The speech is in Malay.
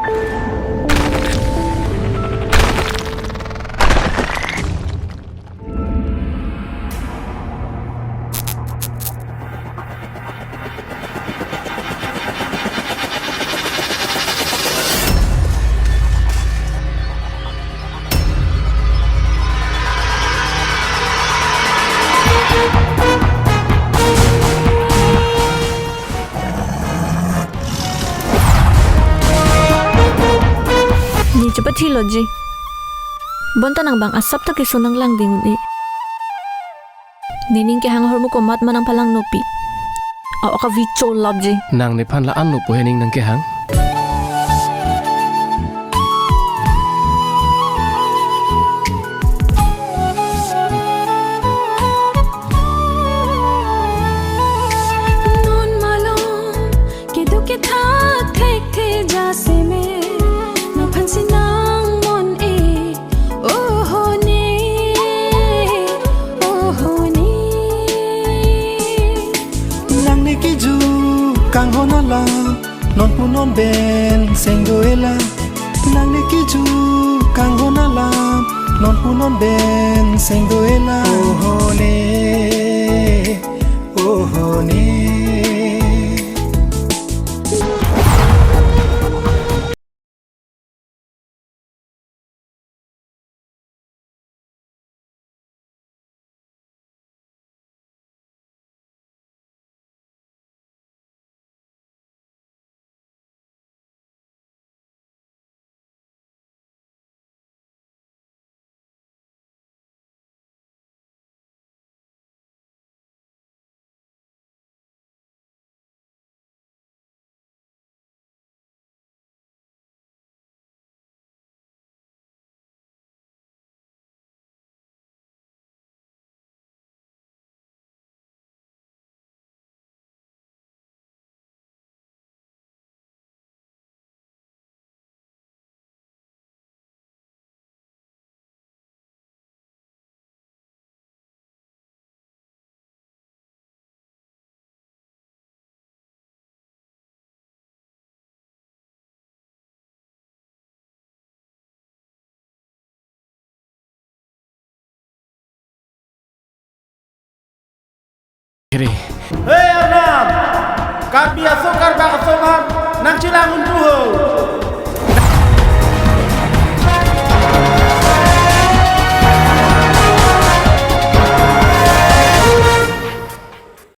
Ni cepat hilo ji. Bonta nang bang asap tak kisunang lang dingun i. Nining ke hang hormu komat manang palang nopi. Aw ka vicho lab ji. Nang ni phan la an no po hening nang ke hang. Non malom ke du ke that thek the jase me na phansi nang mon e oh ho ni nang ni ki ju kang ho na la non pu non ben sengo ela nang ni ki ju kang ho na la non pu non ben sengo ela oh ho ne Kiri. Hei Arnam, kami asokar bak asomam nang cilangun tuho.